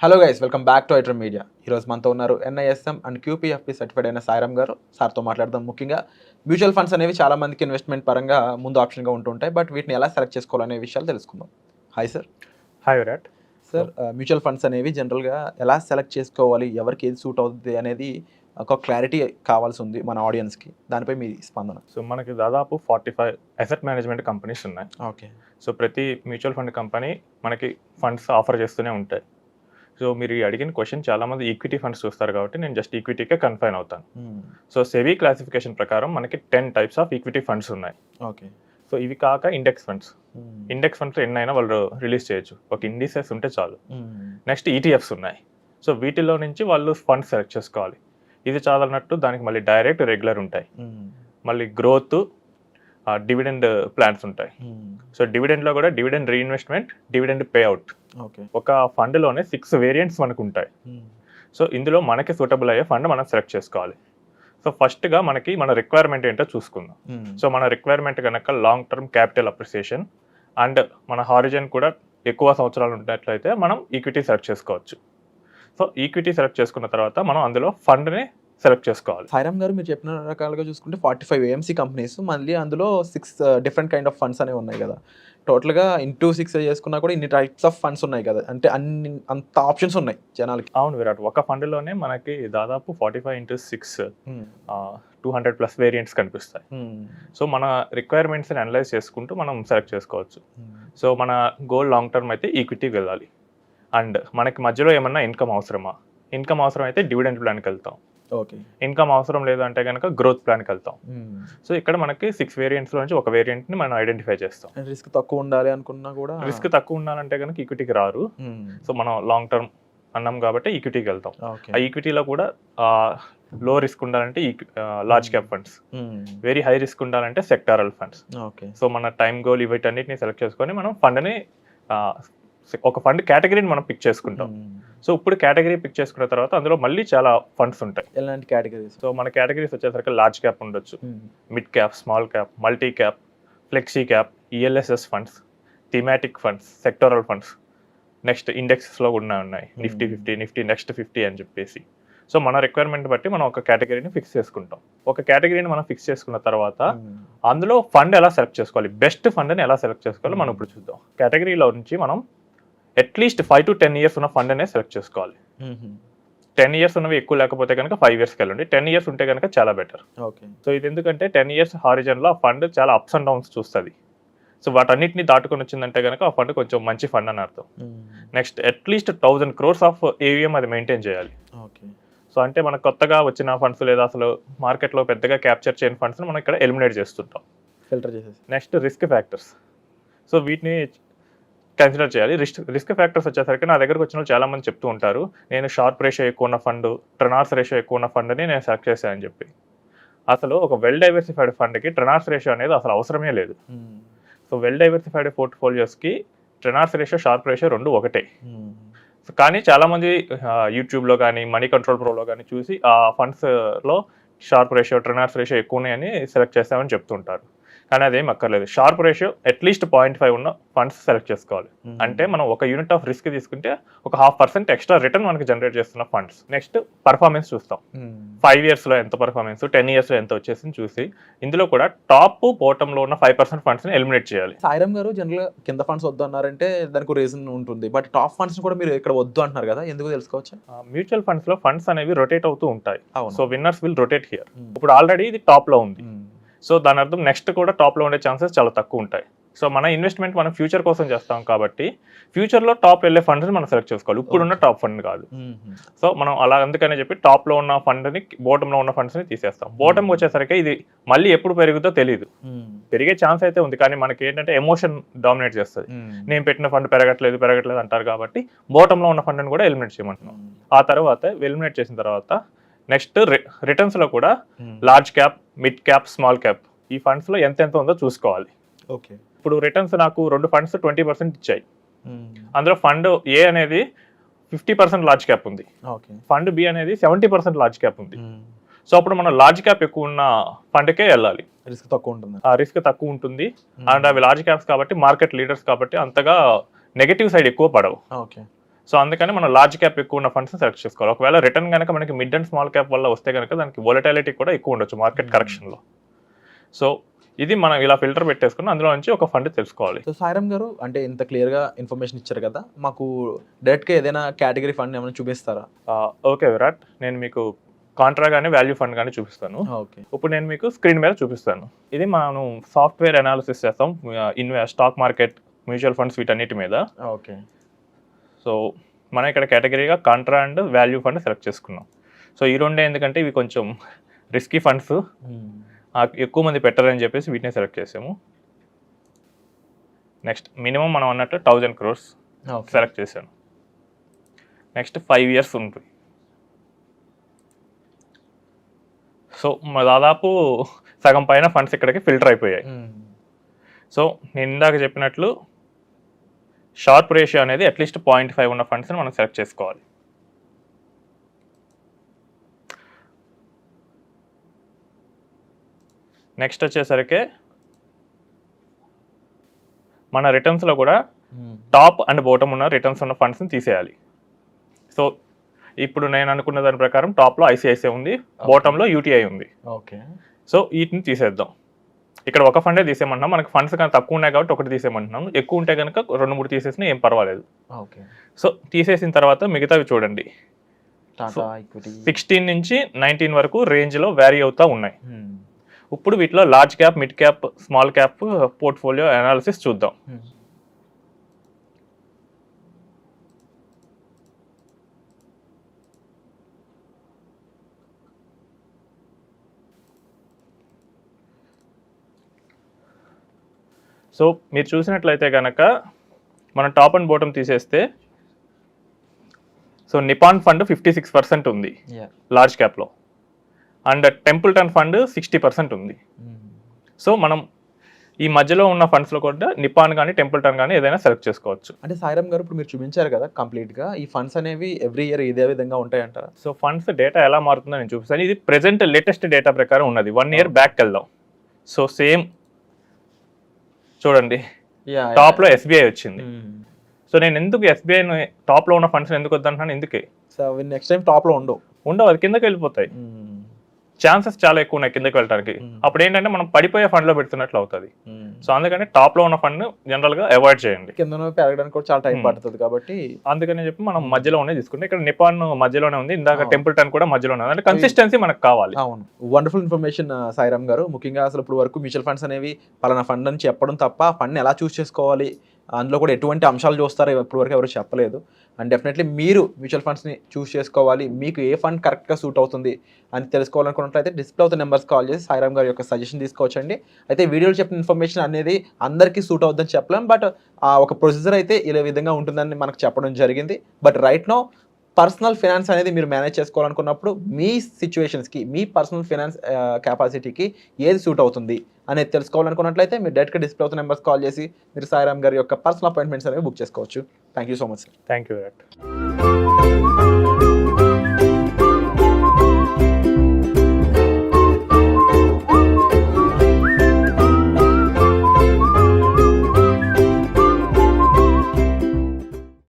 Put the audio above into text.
Hello guys, welcome back to iDream Media. ఈరోజు మనతో ఉన్నారు ఎన్ఐఎస్ఎం అండ్ క్యూపీఎఫ్పి సర్టిఫైడ్ అయిన సాయిరామ్ గారు. సార్తో మాట్లాడదాం. ముఖ్యంగా మ్యూచువల్ ఫండ్స్ అనేవి చాలా మందికి ఇన్వెస్ట్మెంట్ పరంగా ముందు ఆప్షన్గా ఉంటుంటాయి, బట్ వీటిని ఎలా సెలెక్ట్ చేసుకోవాలనే విషయాలు తెలుసుకుందాం. Hi sir. Hi Virat. Sir, mutual funds అనేవి జనరల్గా ఎలా సెలెక్ట్ చేసుకోవాలి, ఎవరికి ఏది సూట్ అవుతుంది అనేది ఒక క్లారిటీ కావాల్సి ఉంది మన ఆడియన్స్కి. దానిపై మీ స్పందన. సో మనకి దాదాపు 45 అసెట్ మేనేజ్మెంట్ కంపెనీస్ ఉన్నాయి. ఓకే. సో ప్రతి మ్యూచువల్ ఫండ్ కంపెనీ మనకి ఫండ్స్ ఆఫర్ చేస్తూనే ఉంటాయి. సో మీరు అడిగిన క్వశ్చన్ చాలామంది ఈక్విటీ ఫండ్స్ చూస్తారు కాబట్టి నేను జస్ట్ ఈక్విటీకే కన్ఫైన్ అవుతాను. సో సెబీ క్లాసిఫికేషన్ ప్రకారం మనకి 10 టైప్స్ ఆఫ్ ఈక్విటీ ఫండ్స్ ఉన్నాయి. ఓకే. సో ఇవి కాక ఇండెక్స్ ఫండ్స్. ఇండెక్స్ ఫండ్స్ ఎన్నైనా వాళ్ళు రిలీజ్ చేయొచ్చు, ఒక ఇండిసెస్ ఉంటే చాలు. నెక్స్ట్ ఈటీఎఫ్స్ ఉన్నాయి. సో వీటిలో నుంచి వాళ్ళు ఫండ్స్ సెలెక్ట్ చేసుకోవాలి. ఇది చాలన్నట్టు దానికి మళ్ళీ డైరెక్ట్ రెగ్యులర్ ఉంటాయి, మళ్ళీ గ్రోత్, డివిడెండ్ ప్లాన్స్ ఉంటాయి. సో డివిడెండ్లో కూడా dividend reinvestment, dividend pay out. ఒక ఫండ్లోనే 6 వేరియంట్స్ మనకు ఉంటాయి. సో ఇందులో మనకి సూటబుల్ అయ్యే ఫండ్ మనం సెలెక్ట్ చేసుకోవాలి. సో ఫస్ట్గా మనకి మన రిక్వైర్మెంట్ ఏంటో చూసుకుందాం. సో మన రిక్వైర్మెంట్ కనుక long term capital appreciation and మన హారిజన్ కూడా ఎక్కువ సంవత్సరాలు ఉన్నట్లయితే మనం ఈక్విటీ సెలెక్ట్ చేసుకోవచ్చు. సో ఈక్విటీ సెలెక్ట్ చేసుకున్న తర్వాత మనం అందులో ఫండ్ని సెలెక్ట్ చేసుకోవాలి. సాయిరామ్ గారు, మీరు చెప్పిన రకాలుగా చూసుకుంటే 45 ఏఎంసీ కంపెనీస్, మళ్ళీ అందులో 6 డిఫరెంట్ కైండ్ ఆఫ్ ఫండ్స్ అనేవి ఉన్నాయి కదా. టోటల్గా ఇంటూ 6 చేసుకున్నా కూడా ఇన్ని టైప్స్ ఆఫ్ ఫండ్స్ ఉన్నాయి కదా, అంటే అంత ఆప్షన్స్ ఉన్నాయి జనాలకి. అవును విరాట్, ఒక ఫండ్లోనే మనకి దాదాపు 45 × 6 200+ వేరియంట్స్ కనిపిస్తాయి. సో మన రిక్వైర్మెంట్స్ని అనలైజ్ చేసుకుంటూ మనం సెలెక్ట్ చేసుకోవచ్చు. సో మన గోల్ లాంగ్ టర్మ్ అయితే ఈక్విటీకి వెళ్ళాలి. అండ్ మనకి మధ్యలో ఏమన్నా ఇన్కమ్ అవసరమా? ఇన్కమ్ అవసరం అయితే డివిడెండ్ ప్లాన్కి వెళ్తాం. ఓకే. ఇన్కమ్ అవసరం లేదు అంటే కనుక గ్రోత్ ప్లాన్కి వెళ్తాం. సో ఇక్కడ మనకి 6 వేరియంట్స్లో నుంచి ఒక వేరియంట్ని మనం ఐడెంటిఫై చేస్తాం. రిస్క్ తక్కువ ఉండాలి అనుకున్నా కూడా, రిస్క్ తక్కువ ఉండాలంటే కనుక ఈక్విటీకి రారు. సో మనం లాంగ్ టర్మ్ అన్నాం కాబట్టి ఈక్విటీకి వెళ్తాం. ఆ ఈక్విటీలో కూడా లో రిస్క్ ఉండాలంటే large cap funds, very high risk ఉండాలంటే సెక్టారల్ ఫండ్స్. సో మన టైం గోల్ వీటన్నిటిని సెలెక్ట్ చేసుకొని మనం ఫండ్ని ఒక ఫండ్ కేటగిరీని మనం పిక్ చేసుకుంటాం. సో ఇప్పుడు కేటగిరీ పిక్ చేసుకున్న తర్వాత అందులో మళ్ళీ చాలా ఫండ్స్ ఉంటాయి. ఎలాంటి కేటగిరీస్? సో మన కేటగిరీస్ వచ్చేసరికి లార్జ్ క్యాప్ ఉండొచ్చు, mid cap, small cap, multi cap, flexi cap, ELSS funds, thematic funds, sectoral funds. Next ఇండెక్సెస్లో కూడా ఉన్నాయి, నిఫ్టీ 50, నిఫ్టీ నెక్స్ట్ 50 అని చెప్పేసి. సో మన రిక్వైర్మెంట్ బట్టి మనం ఒక కేటగిరీని ఫిక్స్ చేసుకుంటాం. ఒక కేటగిరీని మనం ఫిక్స్ చేసుకున్న తర్వాత అందులో ఫండ్ ఎలా సెలెక్ట్ చేసుకోవాలి, బెస్ట్ ఫండ్ని ఎలా సెలెక్ట్ చేసుకోవాలి మనం ఇప్పుడు చూద్దాం. కేటగిరీలో నుంచి మనం అట్లీస్ట్ 5 to 10 ఇయర్స్ ఉన్న ఫండ్ అనే సెలెక్ట్ చేసుకోవాలి. 10 ఇయర్స్ ఉన్నవి ఎక్కువ లేకపోతే కనుక 5 ఇయర్స్కి వెళ్ళండి. 10 ఇయర్స్ ఉంటే కనుక చాలా బెటర్. ఓకే. సో ఇది ఎందుకంటే 10 ఇయర్స్ హారిజన్లో ఆ ఫండ్ చాలా అప్స్ అండ్ డౌన్స్ చూస్తుంది. సో వాటన్నిటిని దాటుకొని వచ్చిందంటే కనుక ఆ ఫండ్ కొంచెం మంచి ఫండ్ అని అర్థం. Next at least 1000 crores of AVM అది మెయింటైన్ చేయాలి. ఓకే. సో అంటే మనకు కొత్తగా వచ్చిన ఫండ్స్ లేదా అసలు మార్కెట్లో పెద్దగా క్యాప్చర్ చేయని ఫండ్స్ని మనం ఇక్కడ ఎలిమినేట్ చేస్తుంటాం, ఫిల్టర్ చేసేసి. Next risk factors. సో వీటిని కన్సిడర్ చేయాలి. రిస్క్ ఫ్యాక్టర్స్ వచ్చేసరికి నా దగ్గరకు వచ్చిన చాలా మంది చెప్తూ ఉంటారు, నేను షార్ప్ రేషియో ఎక్కువ ఉన్న ఫండ్, ట్రెనార్స్ రేషియో ఎక్కువ ఉన్న ఫండ్ని నేను సెలెక్ట్ చేశానని చెప్పి. అసలు ఒక వెల్ డైవర్సిఫైడ్ ఫండ్కి ట్రెనార్స్ రేషియో అనేది అసలు అవసరమే లేదు. సో వెల్ డైవర్సిఫైడ్ పోర్ట్ఫోలియోస్కి ట్రెనార్స్ రేషియో, షార్ప్ రేషియో రెండు ఒకటే. సో కానీ చాలామంది యూట్యూబ్లో కానీ మనీ కంట్రోల్ ప్రోలో కానీ చూసి ఆ ఫండ్స్లో షార్ప్ రేషియో, ట్రెనార్స్ రేషియో ఎక్కువ ఉన్నాయని సెలెక్ట్ చేస్తామని చెప్తుంటారు. కానీ అదేం అక్కర్లేదు. షార్ప్ రేషియో అట్లీస్ట్ 0.5 ఉన్న ఫండ్స్ సెలెక్ట్ చేసుకోవాలి. అంటే మనం ఒక యూనిట్ ఆఫ్ రిస్క్ తీసుకుంటే ఒక 0.5% ఎక్స్ట్రా రిటర్న్ మనకి జనరేట్ చేస్తున్న ఫండ్స్. నెక్స్ట్ పర్ఫార్మెన్స్ చూస్తాం. 5 ఇయర్స్లో ఎంత పర్ఫార్మెన్స్, 10 ఇయర్స్లో ఎంత వచ్చేసింది చూసి ఇందులో కూడా టాప్ బాటంలో ఉన్న 5% ఫండ్స్ని ఎలిమినేట్ చేయాలి. సాయిరామ్ గారు, జనరల్గా కింద ఫండ్స్ వద్దు అన్నారంటే దానికి రీజన్ ఉంటుంది, బట్ టాప్ ఫండ్స్ కూడా మీరు ఇక్కడ వద్దు అంటున్నారు కదా, ఎందుకు తెలుసుకోవచ్చు? మ్యూచువల్ ఫండ్స్లో ఫండ్స్ అనేవి రొటేట్ అవుతూ ఉంటాయి. So winners will rotate here. ఇప్పుడు ఆల్రెడీ ఇది టాప్లో ఉంది. సో దాని అర్థం నెక్స్ట్ కూడా టాప్లో ఉండే ఛాన్సెస్ చాలా తక్కువ ఉంటాయి. సో మన ఇన్వెస్ట్మెంట్ మనం ఫ్యూచర్ కోసం చేస్తాం కాబట్టి ఫ్యూచర్లో టాప్ వెళ్ళే ఫండ్ని మనం సెలెక్ట్ చేసుకోవాలి, ఇప్పుడున్న టాప్ ఫండ్ కాదు. సో మనం అలా అందుకనే చెప్పి టాప్లో ఉన్న ఫండ్ని, బోటంలో ఉన్న ఫండ్స్ని తీసేస్తాం. బోటంకి వచ్చేసరికి ఇది మళ్ళీ ఎప్పుడు పెరుగుతో తెలియదు. పెరిగే ఛాన్స్ అయితే ఉంది, కానీ మనకి ఏంటంటే ఎమోషన్ డామినేట్ చేస్తుంది. నేను పెట్టిన ఫండ్ పెరగట్లేదు అంటారు కాబట్టి బోటంలో ఉన్న ఫండ్ని కూడా ఎలిమినేట్ చేయమంటున్నాం. ఆ తర్వాత ఎలిమినేట్ చేసిన తర్వాత నెక్స్ట్ రిటర్న్స్లో కూడా large cap, mid cap, small cap ఈ ఫండ్స్లో ఎంత ఉందో చూసుకోవాలి. ఓకే. ఇప్పుడు రిటర్న్స్ నాకు 2 ఫండ్స్ 20% ఇచ్చాయి. అందులో ఫండ్ ఏ అనేది 50% లార్జ్ క్యాప్ ఉంది, ఫండ్ బి అనేది 70% లార్జ్ క్యాప్ ఉంది. సో అప్పుడు మనం లార్జ్ క్యాప్ ఎక్కువ ఉన్న ఫండ్కే వెళ్ళాలి. రిస్క్ తక్కువ ఉంటుంది. రిస్క్ తక్కువ ఉంటుంది అండ్ అవి లార్జ్ క్యాప్స్ కాబట్టి మార్కెట్ లీడర్స్ కాబట్టి అంతగా నెగటివ్ సైడ్ ఎక్కువ పడవు. ఓకే. సో అందుకని మనం లార్జ్ క్యాప్ ఎక్కువ ఉన్న ఫండ్స్ సెలెక్ట్ చేసుకోవాలి. ఒకవేళ రిటర్న్ కనుక మనకి మిడ్ అండ్ స్మాల్ క్యాప్ వల్ల వస్తే కనుక దానికి వొలటాలిటీ కూడా ఎక్కువ ఉండొచ్చు మార్కెట్ కరెక్షన్లో. సో ఇది మనం ఇలా ఫిల్టర్ పెట్టేసుకుని అందులో నుంచి ఒక ఫండ్ తెలుసుకోవాలి. సో సాయిరామ్ గారు అంటే ఇంత క్లియర్గా ఇన్ఫర్మేషన్ ఇచ్చారు కదా, మాకు డైరెక్ట్గా ఏదైనా కేటగిరీ ఫండ్ ఏమైనా చూపిస్తారా? ఓకే విరాట్, నేను మీకు కాంట్రా కానీ వాల్యూ ఫండ్ కానీ చూపిస్తాను. ఓకే, ఇప్పుడు నేను మీకు స్క్రీన్ మీద చూపిస్తాను. ఇది మనం సాఫ్ట్వేర్ అనాలిసిస్ చేస్తాం స్టాక్ మార్కెట్, మ్యూచువల్ ఫండ్స్ వీటన్నిటి మీద. ఓకే, సో మనం ఇక్కడ కేటగిరీగా contra and value fund select చేసుకున్నాం. సో ఈ రెండే ఎందుకంటే ఇవి కొంచెం రిస్కీ ఫండ్స్, ఎక్కువ మంది పెట్టరని చెప్పేసి వీటిని సెలెక్ట్ చేసాము. నెక్స్ట్ మినిమం మనం అన్నట్టు 1000 crores సెలెక్ట్ చేశాను. నెక్స్ట్ 5 years ఉంటుంది. సో దాదాపు సగం పైన ఫండ్స్ ఇక్కడికి ఫిల్టర్ అయిపోయాయి. సో నేను ఇందాక చెప్పినట్లు షార్ప్ రేషియో అనేది అట్లీస్ట్ 0.5 ఉన్న ఫండ్స్ని మనం సెలెక్ట్ చేసుకోవాలి. నెక్స్ట్ వచ్చేసరికి మన రిటర్న్స్లో కూడా టాప్ అండ్ బాటమ్ ఉన్న రిటర్న్స్ ఉన్న ఫండ్స్ని తీసేయాలి. సో ఇప్పుడు నేను అనుకున్న దాని ప్రకారం టాప్లో ఐసిఐసిఐ ఉంది, బాటంలో యూటీఐ ఉంది. ఓకే, సో వీటిని తీసేద్దాం. ఇక్కడ ఒక ఫండే తీసేయమంటున్నాం, మనకి ఫండ్స్ కానీ తక్కువ ఉన్నాయి కాబట్టి ఒకటి తీసేయమంటున్నాం. ఎక్కువ ఉంటే కనుక 2-3 తీసేసినా ఏం పర్వాలేదు. ఓకే, సో తీసేసిన తర్వాత మిగతావి చూడండి, టాటా ఈక్విటీ 16 నుంచి 19 వరకు రేంజ్లో వ్యారీ అవుతూ ఉన్నాయి. ఇప్పుడు వీటిలో large cap, mid cap, small cap portfolio analysis చూద్దాం. సో మీరు చూసినట్లయితే కనుక మనం టాప్ అండ్ బాటమ్ తీసేస్తే సో నిపాన్ ఫండ్ 56% ఉంది లార్జ్ క్యాప్లో, అండ్ టెంపుల్టన్ ఫండ్ 60% ఉంది. సో మనం ఈ మధ్యలో ఉన్న ఫండ్స్లో కూడా నిపాన్ కానీ టెంపుల్టన్ కానీ ఏదైనా సెలెక్ట్ చేసుకోవచ్చు. అంటే సాయిరామ్ గారు ఇప్పుడు మీరు చూపించారు కదా కంప్లీట్గా, ఈ ఫండ్స్ అనేవి ఎవ్రీ ఇయర్ ఇదే విధంగా ఉంటాయంటారా? సో ఫండ్స్ డేటా ఎలా మారుతుందో నేను చూపిస్తాను. ఇది ప్రెసెంట్ లేటెస్ట్ డేటా ప్రకారం ఉన్నది. 1 year బ్యాక్ వెళ్దాం. సో సేమ్ చూడండి, టాప్లో ఎస్బీఐ వచ్చింది. సో నేను ఎందుకు ఎస్బీఐ టాప్లో ఉన్న ఫండ్స్ ఎందుకు వద్దంటున్నాను, ఎందుకే సో నెక్స్ట్ టైం టాప్లో ఉండవు, అది కిందకి వెళ్ళిపోతాయి. ఛాన్సెస్ చాలా ఎక్కువ ఉన్నాయి కిందకి వెళ్ళడానికి. అప్పుడు ఏంటంటే మనం పడిపోయే ఫండ్లో పెడుతున్నట్లు అవుతుంది. సో అందుకని టాప్లో ఉన్న ఫండ్ జనరల్గా అవాయిడ్ చేయండి. కింద పెరగడానికి కూడా చాలా టైం పడుతుంది కాబట్టి అందుకని చెప్పి మనం మధ్యలోనే తీసుకుంటే, ఇక్కడ నిపాన్ మధ్యలోనే ఉంది, ఇందాక టెంపుల్టన్ కూడా మధ్యలోనే ఉంది. అంటే కన్సిస్టెన్సీ మనకు కావాలి. అవును, వండర్ఫుల్ ఇన్ఫర్మేషన్ సాయిరామ్ గారు. ముఖ్యంగా అసలు ఇప్పుడు వరకు మ్యూచువల్ ఫండ్స్ అనేవి పలానా ఫండ్ అని చెప్పడం తప్ప ఆ ఫండ్ని ఎలా చూస్ చేసుకోవాలి, అందులో కూడా ఎటువంటి అంశాలు చూస్తారో ఇప్పటివరకు ఎవరు చెప్పలేదు. అండ్ డెఫినెట్లీ మీరు మ్యూచువల్ ఫండ్స్ని చూస్ చేసుకోవాలి, మీకు ఏ ఫండ్ కరెక్ట్గా సూట్ అవుతుంది అని తెలుసుకోవాలనుకున్నట్లయితే డిస్ప్లే అవుతున్న నెంబర్స్ కాల్ చేసి సాయిరామ్ గారి యొక్క సజెషన్ తీసుకోవచ్చండి. అయితే వీడియోలో చెప్పిన ఇన్ఫర్మేషన్ అనేది అందరికీ సూట్ అవుతుందని చెప్పలేం, బట్ ఒక ప్రొసీజర్ అయితే ఇలా విధంగా ఉంటుందని మనకు చెప్పడం జరిగింది. But right no personal finance అనేది మీరు మేనేజ్ చేసుకోవాలనుకున్నప్పుడు మీ సిచ్యువేషన్స్కి, మీ పర్సనల్ ఫైనాన్స్ కెపాసిటీకి ఏది సూట్ అవుతుంది అనేది తెలుసుకోవాలనుకున్నట్లయితే మీరు డైరెక్ట్గా డిస్ప్లే అవుతున్న నెంబర్స్ కాల్ చేసి మీరు సాయిరామ్ గారి యొక్క పర్సనల్ అపాయింట్మెంట్స్ అనేవి బుక్ చేసుకోవచ్చు. Thank you so much. Thank you.